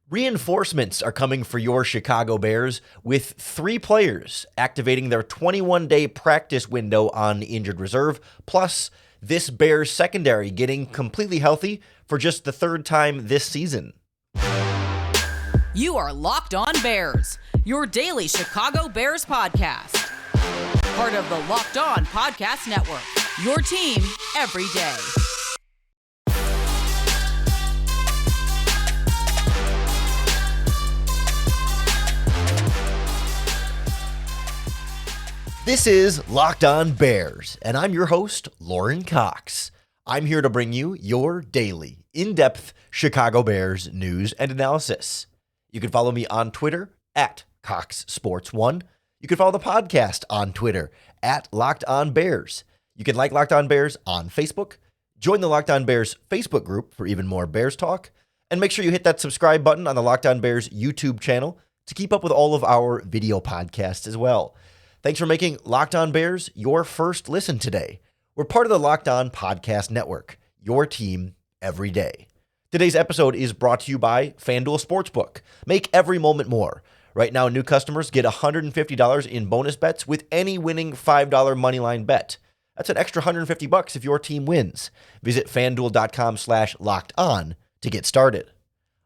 Reinforcements are coming for your Chicago Bears with 3 players activating their 21-day practice window on injured reserve, plus this Bears secondary getting completely healthy for just the 3rd time this season. You are Locked On Bears, your daily Chicago Bears podcast. Part of the Locked On Podcast Network, your team every day. This is Locked On Bears, and I'm your host, Lauren Cox. I'm here to bring you your daily, in-depth Chicago Bears news and analysis. You can follow me on Twitter at CoxSports1. You can follow the podcast on Twitter at Locked On Bears. You can like Locked On Bears on Facebook, join the Locked On Bears Facebook group for even more Bears talk, and make sure you hit that subscribe button on the Locked On Bears YouTube channel to keep up with all of our video podcasts as well. Thanks for making Locked On Bears your first listen today. We're part of the Locked On Podcast Network, your team every day. Today's episode is brought to you by FanDuel Sportsbook. Make every moment more. Right now, new customers get $150 in bonus bets with any winning $5 moneyline bet. That's an extra $150 if your team wins. Visit FanDuel.com/lockedon to get started.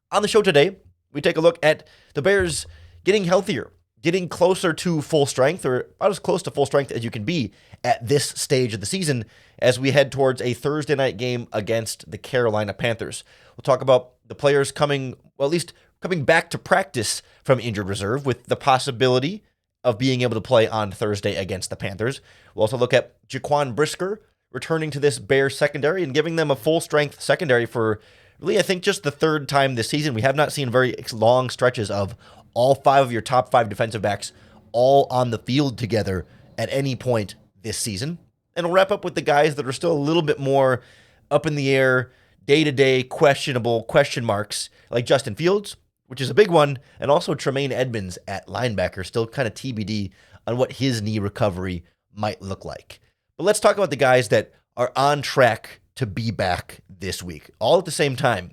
On the show today, we take a look at the Bears getting healthier, getting closer to full strength, or about as close to full strength as you can be at this stage of the season as we head towards a Thursday night game against the Carolina Panthers. We'll talk about the players coming back to practice from injured reserve with the possibility of being able to play on Thursday against the Panthers. We'll also look at Jaquan Brisker returning to this Bears secondary and giving them a full strength secondary for really, I think, just the 3rd time this season. We have not seen very long stretches of all 5 of your top 5 defensive backs all on the field together at any point this season. And we'll wrap up with the guys that are still a little bit more up in the air, day-to-day questionable question marks, like Justin Fields, which is a big one, and also Tremaine Edmonds at linebacker, still kind of TBD on what his knee recovery might look like. But let's talk about the guys that are on track to be back this week. All at the same time,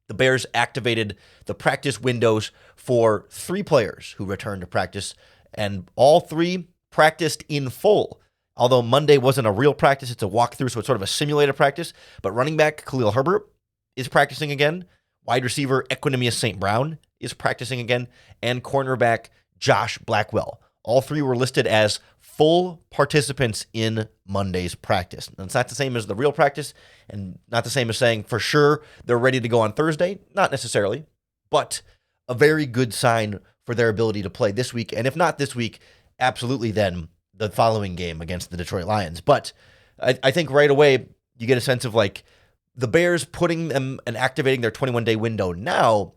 the Bears activated the practice windows for 3 players who returned to practice, and all 3 practiced in full. Although Monday wasn't a real practice, it's a walkthrough, so it's sort of a simulated practice. But running back Khalil Herbert is practicing again. Wide receiver Equanimeous St. Brown is practicing again. And cornerback Josh Blackwell. All 3 were listed as full participants in Monday's practice. And it's not the same as the real practice, and not the same as saying for sure they're ready to go on Thursday. Not necessarily, but a very good sign for their ability to play this week. And if not this week, absolutely then the following game against the Detroit Lions. But I think right away you get a sense of like the Bears putting them and activating their 21-day window now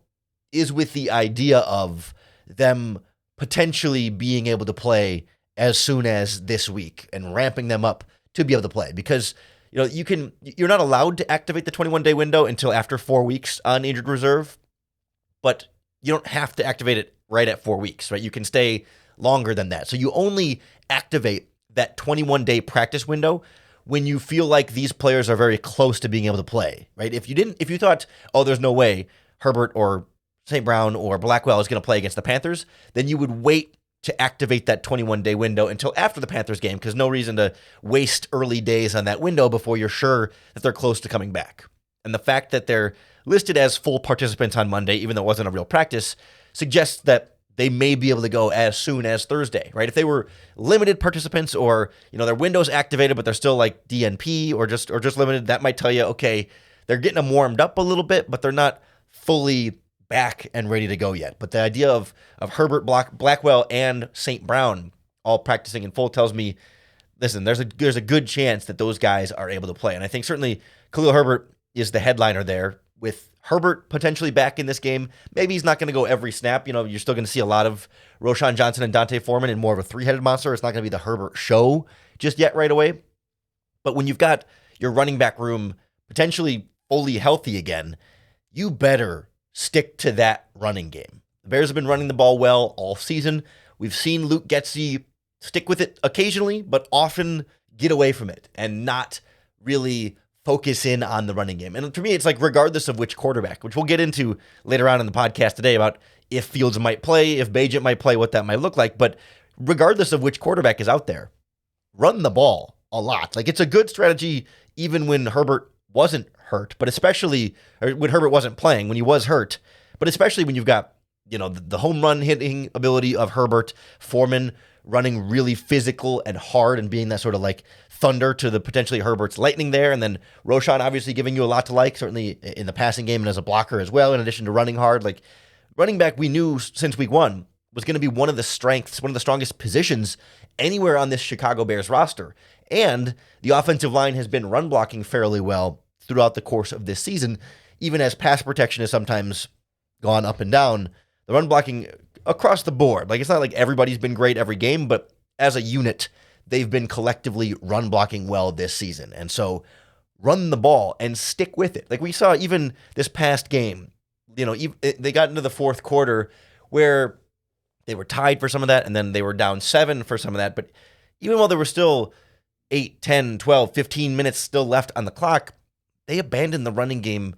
is with the idea of them potentially being able to play as soon as this week and ramping them up to be able to play, because you're not allowed to activate the 21-day window until after 4 weeks on injured reserve, but you don't have to activate it right at 4 weeks, right? You can stay longer than that. So you only activate that 21-day practice window when you feel like these players are very close to being able to play, right? If you thought, oh, there's no way Herbert or St. Brown or Blackwell is going to play against the Panthers, then you would wait to activate that 21-day window until after the Panthers game, because no reason to waste early days on that window before you're sure that they're close to coming back. And the fact that they're listed as full participants on Monday, even though it wasn't a real practice, suggests that they may be able to go as soon as Thursday, right? If they were limited participants, or their window's activated but they're still like DNP or just limited, that might tell you, okay, they're getting them warmed up a little bit, but they're not fully back and ready to go yet. But the idea of Herbert, Blackwell, and St. Brown all practicing in full tells me, listen, there's a good chance that those guys are able to play. And I think certainly Khalil Herbert is the headliner there, with Herbert potentially back in this game. Maybe he's not going to go every snap. You're still going to see a lot of Roshan Johnson and Dante Foreman in more of a 3-headed monster. It's not going to be the Herbert show just yet right away. But when you've got your running back room potentially fully healthy again, you better stick to that running game. The Bears have been running the ball well all season. We've seen Luke Getsy stick with it occasionally, but often get away from it and not really focus in on the running game. And for me, it's like regardless of which quarterback, which we'll get into later on in the podcast today about if Fields might play, if Bagent might play, what that might look like. But regardless of which quarterback is out there, run the ball a lot. Like, it's a good strategy even when Herbert wasn't hurt, but especially when Herbert wasn't playing, when he was hurt, but especially when you've got, the home run hitting ability of Herbert, Foreman running really physical and hard and being that sort of like thunder to the potentially Herbert's lightning there. And then Roschon obviously giving you a lot to like, certainly in the passing game and as a blocker as well, in addition to running hard. Like, running back, we knew since week one was going to be one of the strengths, one of the strongest positions anywhere on this Chicago Bears roster. And the offensive line has been run blocking fairly well throughout the course of this season, even as pass protection has sometimes gone up and down. The run blocking across the board, like, it's not like everybody's been great every game, but as a unit, they've been collectively run blocking well this season. And so run the ball and stick with it. Like we saw even this past game, they got into the fourth quarter where they were tied for some of that, and then they were down 7 for some of that. But even while there were still 8, 10, 12, 15 minutes still left on the clock, they abandoned the running game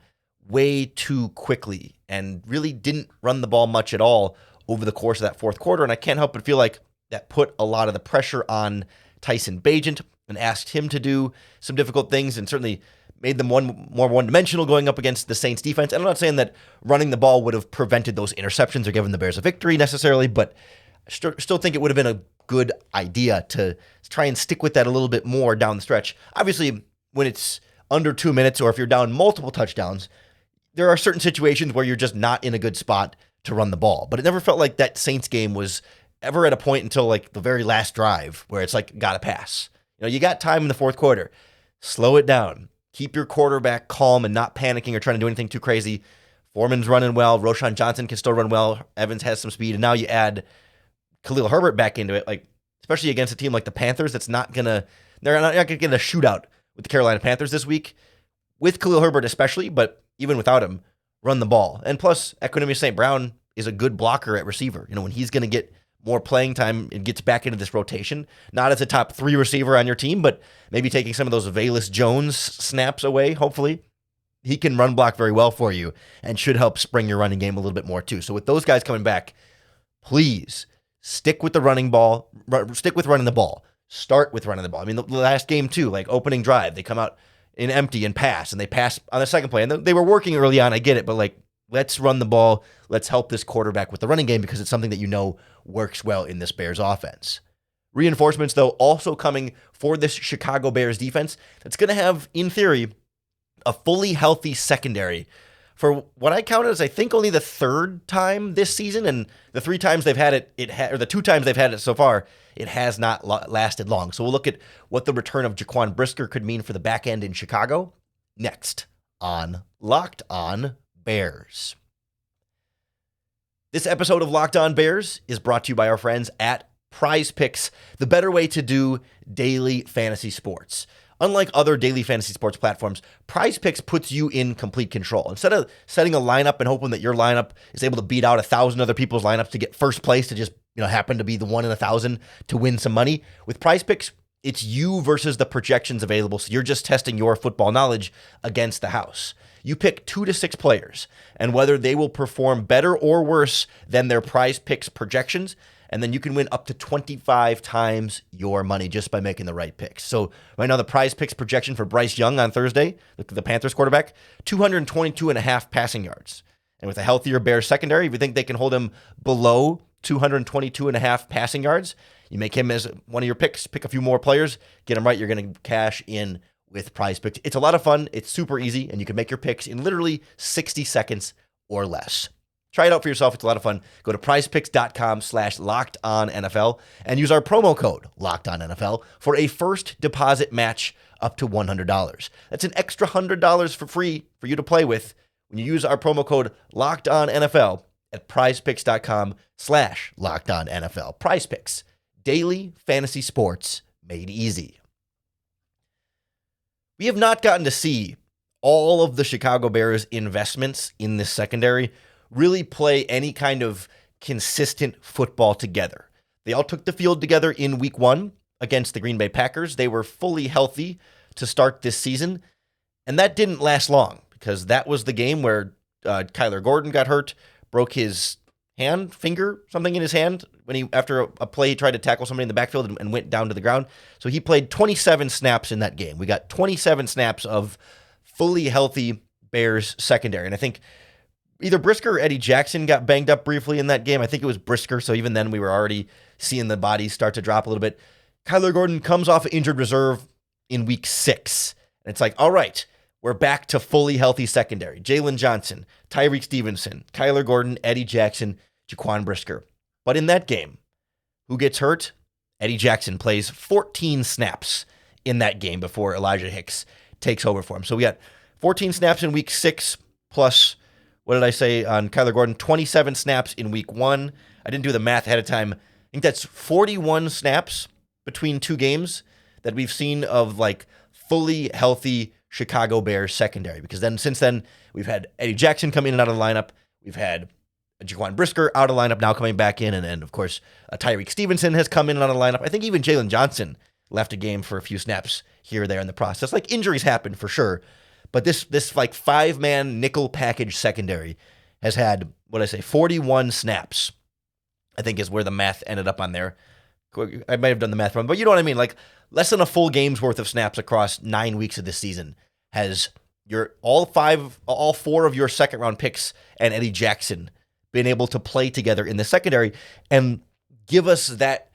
way too quickly and really didn't run the ball much at all over the course of that fourth quarter. And I can't help but feel like that put a lot of the pressure on Tyson Bagent and asked him to do some difficult things, and certainly made them more one-dimensional going up against the Saints defense. And I'm not saying that running the ball would have prevented those interceptions or given the Bears a victory necessarily, but I still think it would have been a good idea to try and stick with that a little bit more down the stretch. Obviously, when it's under 2 minutes or if you're down multiple touchdowns, there are certain situations where you're just not in a good spot to run the ball. But it never felt like that Saints game was ever at a point until like the very last drive where it's like, gotta pass. You got time in the fourth quarter. Slow it down. Keep your quarterback calm and not panicking or trying to do anything too crazy. Foreman's running well. Roschon Johnson can still run well. Evans has some speed. And now you add Khalil Herbert back into it, like, especially against a team like the Panthers they're not going to get a shootout with the Carolina Panthers this week. With Khalil Herbert especially, but even without him, run the ball. And plus, Equanimeous St. Brown is a good blocker at receiver. When he's going to get more playing time and gets back into this rotation, not as a top 3 receiver on your team, but maybe taking some of those Velus Jones snaps away, hopefully. He can run block very well for you and should help spring your running game a little bit more too. So with those guys coming back, please stick with the running ball, stick with running the ball. Start with running the ball. I mean, the last game too, like opening drive, they come out in empty and pass, and they pass on the second play. And they were working early on, I get it, but like, let's run the ball. Let's help this quarterback with the running game because it's something that works well in this Bears offense. Reinforcements, though, also coming for this Chicago Bears defense that's going to have, in theory, a fully healthy secondary for what I counted as, I think, only the 3rd time this season, and the 3 times they've had it, or the 2 times they've had it so far, it has not lasted long. So we'll look at what the return of Jaquan Brisker could mean for the back end in Chicago next on Locked On Bears. This episode of Locked On Bears is brought to you by our friends at PrizePicks, the better way to do daily fantasy sports. Unlike other daily fantasy sports platforms, PrizePicks puts you in complete control. Instead of setting a lineup and hoping that your lineup is able to beat out 1,000 other people's lineups to get first place, to just happen to be the 1 in 1,000 to win some money, with PrizePicks, it's you versus the projections available. So you're just testing your football knowledge against the house. You pick 2 to 6 players and whether they will perform better or worse than their PrizePicks projections, and then you can win up to 25 times your money just by making the right picks. So right now, the PrizePicks projection for Bryce Young on Thursday, the Panthers quarterback, 222.5 passing yards. And with a healthier Bears secondary, if you think they can hold him below 222.5 passing yards, you make him as one of your picks, pick a few more players, get him right, you're going to cash in with PrizePicks. It's a lot of fun. It's super easy, and you can make your picks in literally 60 seconds or less. Try it out for yourself. It's a lot of fun. Go to prizepicks.com/LockedOnNFL and use our promo code LockedOnNFL for a first deposit match up to $100. That's an extra $100 for free for you to play with when you use our promo code LockedOnNFL at prizepicks.com/LockedOnNFL. PrizePicks, daily fantasy sports made easy. We have not gotten to see all of the Chicago Bears investments in this secondary really play any kind of consistent football together. They all took the field together in week 1 against the Green Bay Packers. They were fully healthy to start this season. And that didn't last long because that was the game where Kyler Gordon got hurt, broke his finger, something in his hand after a play, he tried to tackle somebody in the backfield and went down to the ground. So he played 27 snaps in that game. We got 27 snaps of fully healthy Bears secondary. And I think either Brisker or Eddie Jackson got banged up briefly in that game. I think it was Brisker. So even then we were already seeing the bodies start to drop a little bit. Kyler Gordon comes off injured reserve in week 6. And it's like, all right, we're back to fully healthy secondary. Jalen Johnson, Tyreek Stevenson, Kyler Gordon, Eddie Jackson, Jaquan Brisker. But in that game, who gets hurt? Eddie Jackson plays 14 snaps in that game before Elijah Hicks takes over for him. So we got 14 snaps in week 6 plus, what did I say on Kyler Gordon? 27 snaps in week 1. I didn't do the math ahead of time. I think that's 41 snaps between 2 games that we've seen of like fully healthy Chicago Bears secondary. Because then since then, we've had Eddie Jackson come in and out of the lineup. We've had Jaquan Brisker out of the lineup, now coming back in. And of course, Tyreek Stevenson has come in and out of the lineup. I think even Jalen Johnson left a game for a few snaps here or there in the process. Like injuries happen for sure. But this like 5-man nickel package secondary has had, 41 snaps, I think is where the math ended up on there. I might have done the math wrong, but you know what I mean? Like less than a full game's worth of snaps across 9 weeks of this season has all 4 of your second round picks and Eddie Jackson been able to play together in the secondary and give us that,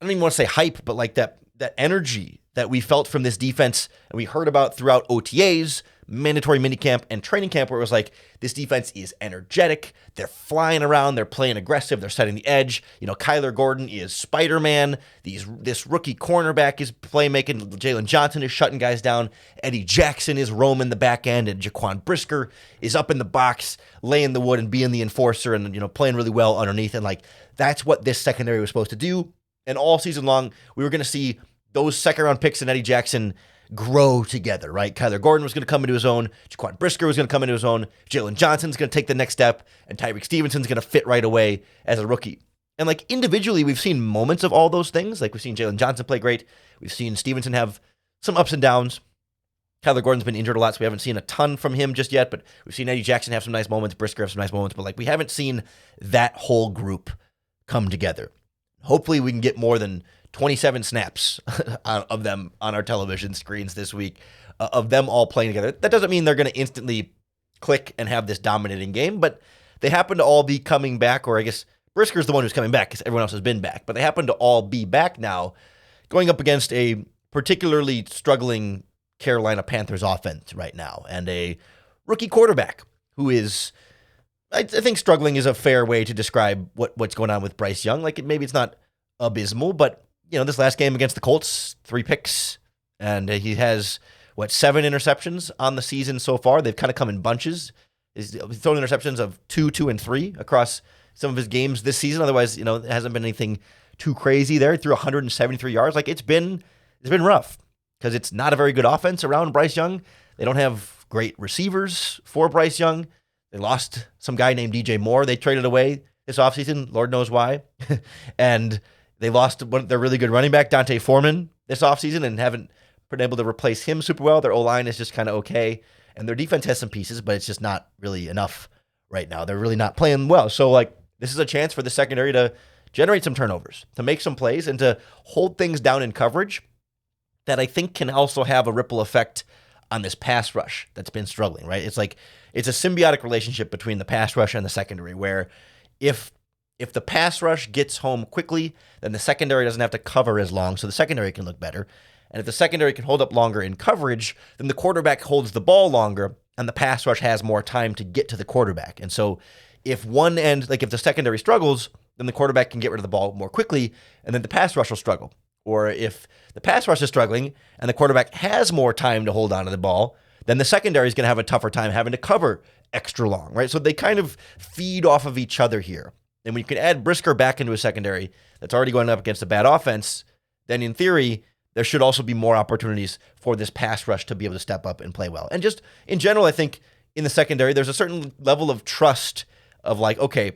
I don't even want to say hype, but like that energy that we felt from this defense and we heard about throughout OTAs, mandatory minicamp, and training camp, where it was like, this defense is energetic, they're flying around, they're playing aggressive, they're setting the edge. Kyler Gordon is Spider-Man, this rookie cornerback is playmaking, Jalen Johnson is shutting guys down, Eddie Jackson is roaming the back end, and Jaquan Brisker is up in the box, laying the wood and being the enforcer and, playing really well underneath. And like, that's what this secondary was supposed to do. And all season long, we were going to see those second-round picks and Eddie Jackson grow together, right? Kyler Gordon was going to come into his own. Jaquan Brisker was going to come into his own. Jalen Johnson's going to take the next step. And Tyreek Stevenson's going to fit right away as a rookie. And like individually, we've seen moments of all those things. Like we've seen Jalen Johnson play great. We've seen Stevenson have some ups and downs. Kyler Gordon's been injured a lot, so we haven't seen a ton from him just yet. But we've seen Eddie Jackson have some nice moments. Brisker have some nice moments. But like we haven't seen that whole group come together. Hopefully we can get more than 27 snaps of them on our television screens this week, of them all playing together. That doesn't mean they're going to instantly click and have this dominating game, but they happen to all be coming back, or I guess Brisker's the one who's coming back because everyone else has been back, but they happen to all be back now, going up against a particularly struggling Carolina Panthers offense right now, and a rookie quarterback who is, I think struggling is a fair way to describe what's going on with Bryce Young. Like maybe it's not abysmal, but this last game against the Colts, 3 picks, and he has, 7 interceptions on the season so far. They've kind of come in bunches. He's thrown interceptions of 2, 2, and 3 across some of his games this season. Otherwise, it hasn't been anything too crazy there. He threw 173 yards. Like it's been rough because it's not a very good offense around Bryce Young. They don't have great receivers for Bryce Young. They lost some guy named DJ Moore. They traded away this offseason. Lord knows why. And they lost their really good running back, Dante Foreman, this offseason and haven't been able to replace him super well. Their O-line is just kind of okay. And their defense has some pieces, but it's just not really enough right now. They're really not playing well. So, this is a chance for the secondary to generate some turnovers, to make some plays, and to hold things down in coverage that I think can also have a ripple effect on this pass rush that's been struggling, right? It's a symbiotic relationship between the pass rush and the secondary, where if the pass rush gets home quickly, then the secondary doesn't have to cover as long, so the secondary can look better. And if the secondary can hold up longer in coverage, then the quarterback holds the ball longer, and the pass rush has more time to get to the quarterback. And so if one end, if the secondary struggles, then the quarterback can get rid of the ball more quickly, and then the pass rush will struggle. Or if the pass rush is struggling, and the quarterback has more time to hold on to the ball, then the secondary is going to have a tougher time having to cover extra long, right? So they kind of feed off of each other here. And when you can add Brisker back into a secondary that's already going up against a bad offense, then in theory, there should also be more opportunities for this pass rush to be able to step up and play well. And just in general, I think in the secondary, there's a certain level of trust of okay,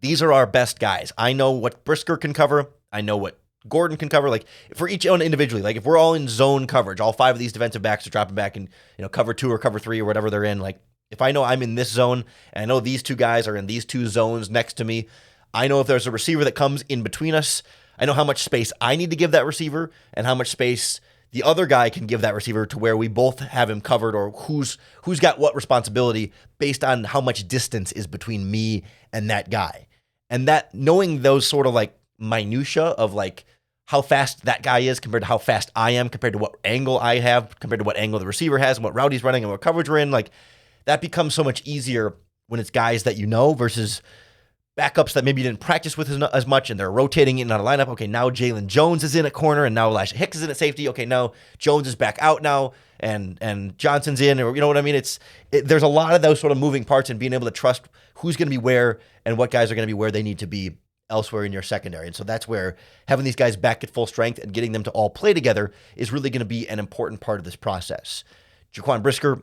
these are our best guys. I know what Brisker can cover. I know what Gordon can cover, like for each one individually. Like if we're all in zone coverage, all 5 of these defensive backs are dropping back and cover 2 or cover 3 or whatever they're in. Like if I know I'm in this zone and I know these 2 guys are in these 2 zones next to me, I know if there's a receiver that comes in between us, I know how much space I need to give that receiver and how much space the other guy can give that receiver to where we both have him covered, or who's got what responsibility based on how much distance is between me and that guy. And that knowing those sort of like minutia of like how fast that guy is compared to how fast I am, compared to what angle I have, compared to what angle the receiver has and what route he's running and what coverage we're in, like that becomes so much easier when it's guys that you know versus backups that maybe you didn't practice with as much, and they're rotating in and out of lineup. Okay, now Jalen Jones is in at corner, and now Elijah Hicks is in at safety. Okay, now Jones is back out now, and Johnson's in, or you know what I mean? There's a lot of those sort of moving parts, and being able to trust who's going to be where and what guys are going to be where they need to be elsewhere in your secondary. And so that's where having these guys back at full strength and getting them to all play together is really going to be an important part of this process. Jaquan Brisker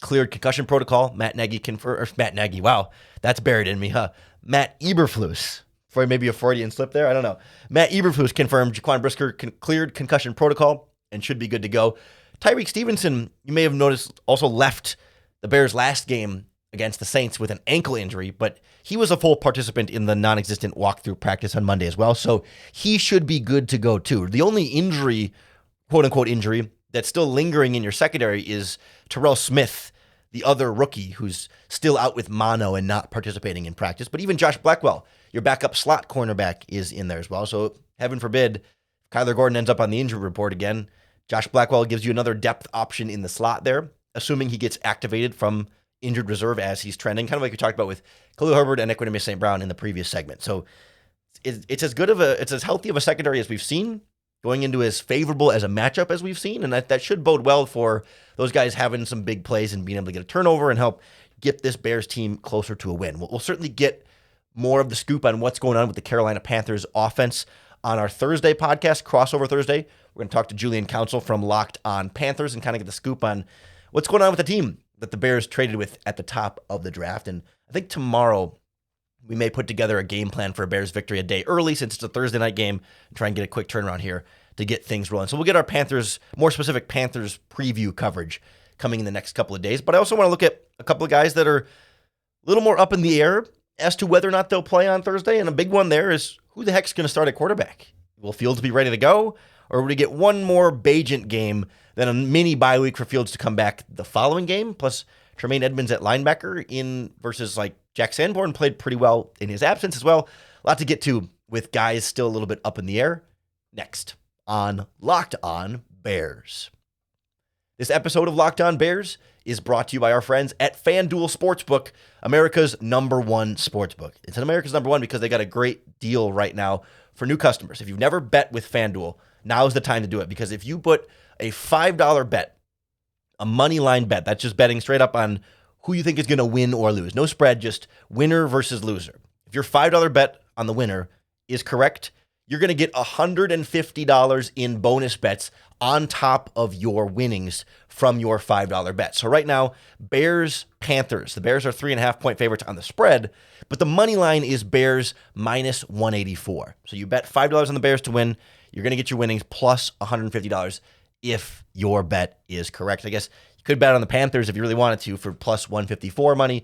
cleared concussion protocol. Matt Nagy, wow, that's buried in me, huh? Matt Eberflus, for maybe a Freudian slip there, I don't know. Matt Eberflus confirmed Jaquan Brisker cleared concussion protocol and should be good to go. Tyreek Stevenson, you may have noticed, also left the Bears' last game against the Saints with an ankle injury, but he was a full participant in the non-existent walkthrough practice on Monday as well, so he should be good to go too. The only injury, quote-unquote injury, that's still lingering in your secondary is Terrell Smith, the other rookie who's still out with mono and not participating in practice. But even Josh Blackwell, your backup slot cornerback, is in there as well. So heaven forbid, Kyler Gordon ends up on the injury report again. Josh Blackwell gives you another depth option in the slot there, assuming he gets activated from injured reserve as he's trending, kind of like we talked about with Khalil Herbert and Equanimeous St. Brown in the previous segment. So it's as healthy of a secondary as we've seen, going into as favorable as a matchup as we've seen, and that should bode well for those guys having some big plays and being able to get a turnover and help get this Bears team closer to a win. We'll certainly get more of the scoop on what's going on with the Carolina Panthers offense on our Thursday podcast, Crossover Thursday. We're going to talk to Julian Council from Locked On Panthers and kind of get the scoop on what's going on with the team that the Bears traded with at the top of the draft. And I think tomorrow we may put together a game plan for a Bears victory a day early, since it's a Thursday night game, and try and get a quick turnaround here to get things rolling. So we'll get our Panthers, more specific Panthers preview coverage coming in the next couple of days. But I also want to look at a couple of guys that are a little more up in the air as to whether or not they'll play on Thursday. And a big one there is, who the heck's going to start at quarterback? Will Fields be ready to go? Or will we get one more Bagent game, then a mini bye week for Fields to come back the following game? Plus Tremaine Edmonds at linebacker in versus like Jack Sanborn played pretty well in his absence as well. A lot to get to with guys still a little bit up in the air. Next on Locked On Bears. This episode of Locked On Bears is brought to you by our friends at FanDuel Sportsbook, America's #1 sportsbook. It's an America's #1 because they got a great deal right now for new customers. If you've never bet with FanDuel, now's the time to do it, because if you put a $5 bet, a money line bet, that's just betting straight up on who you think is going to win or lose. No spread, just winner versus loser. If your $5 bet on the winner is correct, you're going to get $150 in bonus bets on top of your winnings from your $5 bet. So right now, Bears-Panthers. The Bears are 3.5-point favorites on the spread, but the money line is Bears minus 184. So you bet $5 on the Bears to win, you're going to get your winnings plus $150 if your bet is correct. I guess you could bet on the Panthers if you really wanted to for plus 154 money,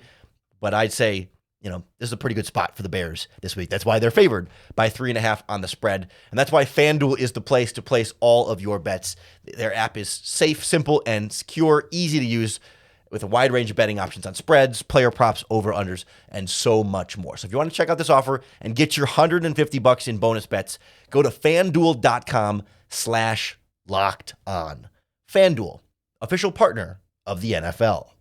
but I'd say, this is a pretty good spot for the Bears this week. That's why they're favored by 3.5 on the spread. And that's why FanDuel is the place to place all of your bets. Their app is safe, simple, and secure, easy to use, with a wide range of betting options on spreads, player props, over-unders, and so much more. So if you want to check out this offer and get your $150 in bonus bets, go to FanDuel.com/LockedOn. FanDuel, official partner of the NFL.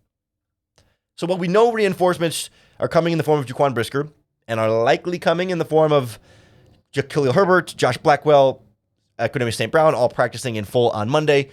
So while we know reinforcements are coming in the form of Jaquan Brisker and are likely coming in the form of Khalil Herbert, Josh Blackwell, Equanimeous St. Brown, all practicing in full on Monday,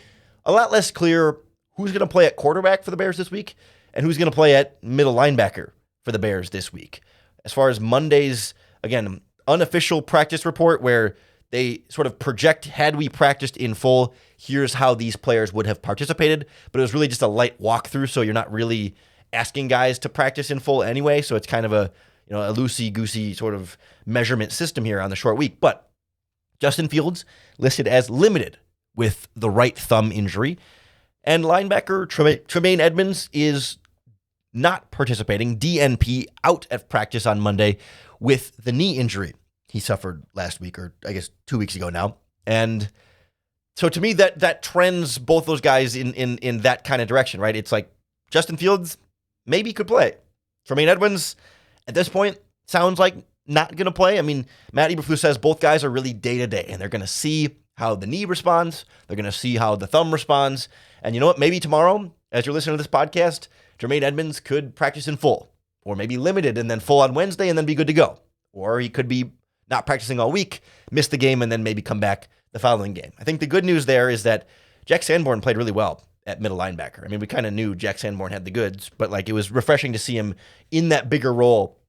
a lot less clear who's going to play at quarterback for the Bears this week and who's going to play at middle linebacker for the Bears this week. As far as Monday's, again, unofficial practice report where they sort of project, had we practiced in full, here's how these players would have participated, but it was really just a light walkthrough, so you're not really asking guys to practice in full anyway, so it's kind of a loosey-goosey sort of measurement system here on the short week. But Justin Fields listed as limited with the right thumb injury. And linebacker Tremaine Edmonds is not participating, DNP, out at practice on Monday with the knee injury he suffered last week, or I guess 2 weeks ago now. And so to me, that trends both those guys in that kind of direction, right? It's like Justin Fields maybe could play. Tremaine Edmonds, at this point, sounds like not going to play. I mean, Matt Eberflus says both guys are really day-to-day, and they're going to see how the knee responds. They're going to see how the thumb responds. And you know what? Maybe tomorrow, as you're listening to this podcast, Tremaine Edmonds could practice in full, or maybe limited and then full on Wednesday and then be good to go. Or he could be not practicing all week, miss the game, and then maybe come back the following game. I think the good news there is that Jack Sanborn played really well at middle linebacker. I mean, we kind of knew Jack Sanborn had the goods, but like it was refreshing to see him in that bigger role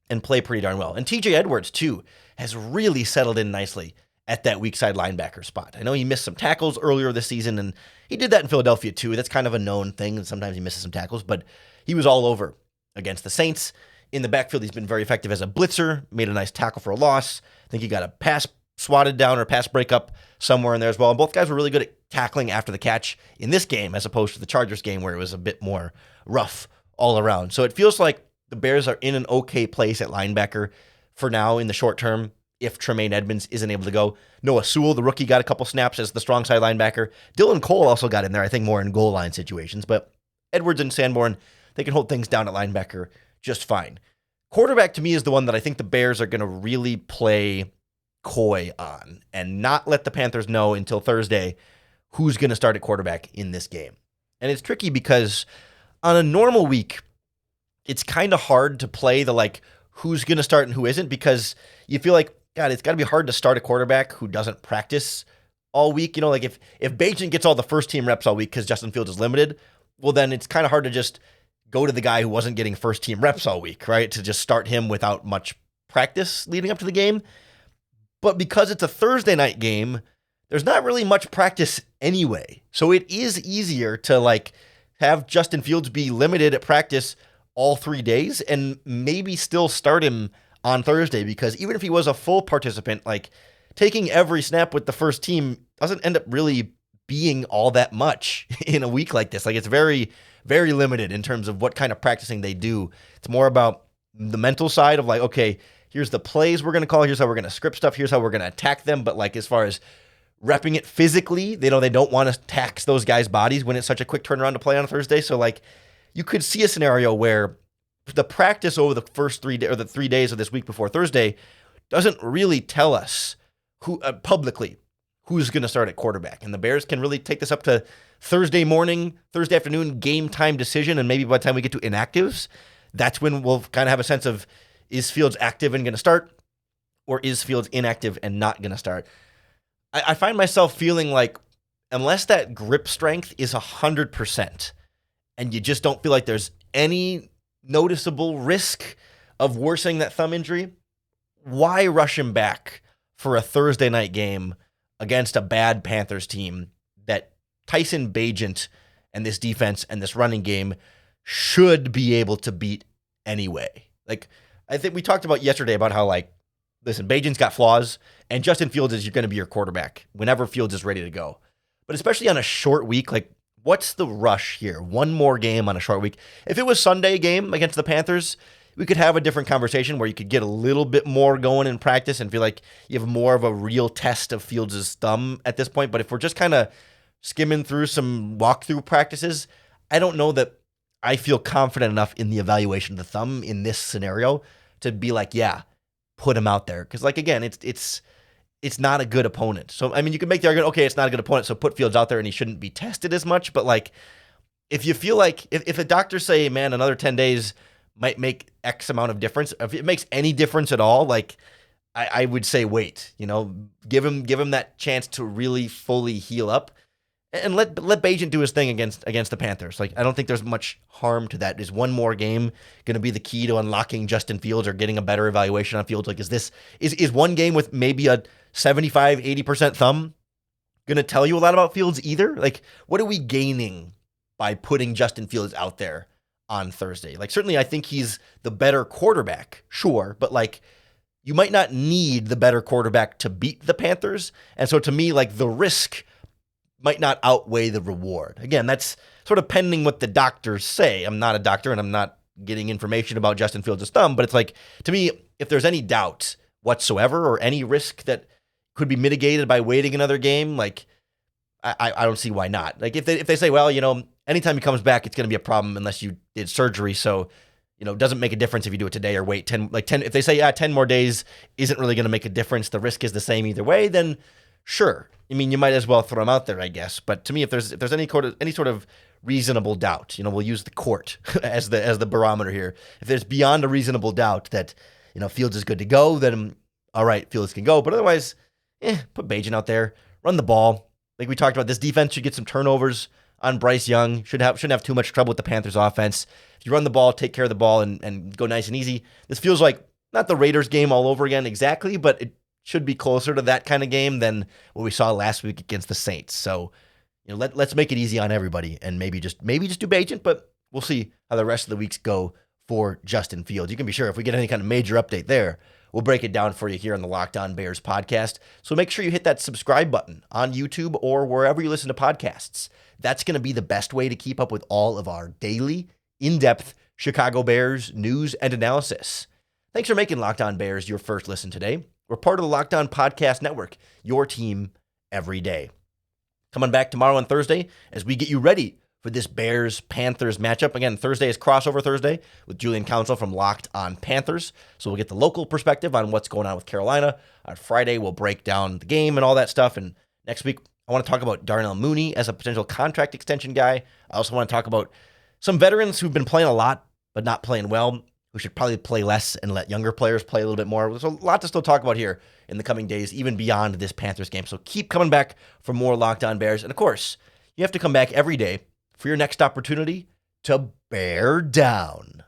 and play pretty darn well. And TJ Edwards, too, has really settled in nicely at that weak side linebacker spot. I know he missed some tackles earlier this season, and he did that in Philadelphia, too. That's kind of a known thing, and sometimes he misses some tackles, but he was all over against the Saints. In the backfield, he's been very effective as a blitzer, made a nice tackle for a loss. I think he got a pass swatted down or pass breakup somewhere in there as well. And both guys were really good at tackling after the catch in this game, as opposed to the Chargers game where it was a bit more rough all around. So it feels like the Bears are in an okay place at linebacker for now in the short term if Tremaine Edmonds isn't able to go. Noah Sewell, the rookie, got a couple snaps as the strong side linebacker. Dylan Cole also got in there, I think more in goal line situations. But Edwards and Sanborn, they can hold things down at linebacker just fine. Quarterback to me is the one that I think the Bears are going to really play coy on and not let the Panthers know until Thursday who's going to start at quarterback in this game. And it's tricky because on a normal week, it's kind of hard to play the like who's going to start and who isn't, because you feel like, God, it's got to be hard to start a quarterback who doesn't practice all week. You know, like if Bagent gets all the first team reps all week because Justin Fields is limited, well, then it's kind of hard to just go to the guy who wasn't getting first team reps all week, right? To just start him without much practice leading up to the game. But because it's a Thursday night game, there's not really much practice anyway. So it is easier to like have Justin Fields be limited at practice all 3 days and maybe still start him on Thursday, because even if he was a full participant, like taking every snap with the first team doesn't end up really being all that much in a week like this. Like it's very, very limited in terms of what kind of practicing they do. It's more about the mental side of like, okay, here's the plays we're going to call, here's how we're going to script stuff, here's how we're going to attack them. But like as far as repping it physically, they don't want to tax those guys' bodies when it's such a quick turnaround to play on a Thursday. So like you could see a scenario where the practice over the first 3 days or the 3 days of this week before Thursday doesn't really tell us who publicly who's going to start at quarterback. And the Bears can really take this up to Thursday morning, Thursday afternoon, game time decision. And maybe by the time we get to inactives, that's when we'll kind of have a sense of, is Fields active and going to start, or is Fields inactive and not going to start? I find myself feeling like unless that grip strength is 100% and you just don't feel like there's any noticeable risk of worsening that thumb injury, why rush him back for a Thursday night game against a bad Panthers team that Tyson Bagent and this defense and this running game should be able to beat anyway? Like, I think we talked about yesterday about how, like, listen, Bagent's got flaws, and Justin Fields is going to be your quarterback whenever Fields is ready to go. But especially on a short week, like, what's the rush here? One more game on a short week. If it was Sunday game against the Panthers, we could have a different conversation where you could get a little bit more going in practice and feel like you have more of a real test of Fields' thumb at this point. But if we're just kind of skimming through some walkthrough practices, I don't know that I feel confident enough in the evaluation of the thumb in this scenario to be like, yeah, put him out there. Because, like, again, it's not a good opponent. So, I mean, you can make the argument, okay, it's not a good opponent, so put Fields out there and he shouldn't be tested as much. But, like, if you feel like, if a doctor say, man, another 10 days might make X amount of difference, if it makes any difference at all, like, I would say wait. You know, give him that chance to really fully heal up. And let Bagent do his thing against the Panthers. Like, I don't think there's much harm to that. Is one more game going to be the key to unlocking Justin Fields or getting a better evaluation on Fields? Like, is one game with maybe a 75-80% thumb going to tell you a lot about Fields either? Like, what are we gaining by putting Justin Fields out there on Thursday? Like, certainly I think he's the better quarterback, sure, but like, you might not need the better quarterback to beat the Panthers. And so to me, like the risk might not outweigh the reward. Again, that's sort of pending what the doctors say. I'm not a doctor and I'm not getting information about Justin Fields' thumb, but it's like, to me, if there's any doubt whatsoever or any risk that could be mitigated by waiting another game, like I don't see why not. Like if they say, well, anytime he comes back, it's going to be a problem unless you did surgery. So, it doesn't make a difference if you do it today or wait 10. If they say, 10 more days isn't really going to make a difference, the risk is the same either way, then sure. I mean, you might as well throw him out there, I guess. But to me, if there's any sort of reasonable doubt, we'll use the court as the barometer here. If there's beyond a reasonable doubt that, Fields is good to go, then all right, Fields can go. But otherwise, put Bajan out there, run the ball. Like we talked about, this defense should get some turnovers on Bryce Young. Shouldn't have too much trouble with the Panthers offense. If you run the ball, take care of the ball, and go nice and easy, this feels like not the Raiders game all over again exactly, but it should be closer to that kind of game than what we saw last week against the Saints. So, let's make it easy on everybody and maybe just do Bajan, but we'll see how the rest of the weeks go for Justin Fields. You can be sure if we get any kind of major update there, we'll break it down for you here on the Locked On Bears podcast. So make sure you hit that subscribe button on YouTube or wherever you listen to podcasts. That's going to be the best way to keep up with all of our daily, in-depth Chicago Bears news and analysis. Thanks for making Locked On Bears your first listen today. We're part of the Locked On Podcast Network, your team every day. Coming back tomorrow on Thursday as we get you ready for this Bears-Panthers matchup. Again, Thursday is crossover Thursday with Julian Council from Locked On Panthers. So we'll get the local perspective on what's going on with Carolina. On Friday, we'll break down the game and all that stuff. And next week, I want to talk about Darnell Mooney as a potential contract extension guy. I also want to talk about some veterans who've been playing a lot but not playing well, who should probably play less and let younger players play a little bit more. There's a lot to still talk about here in the coming days, even beyond this Panthers game. So keep coming back for more Locked On Bears. And of course, you have to come back every day for your next opportunity to bear down.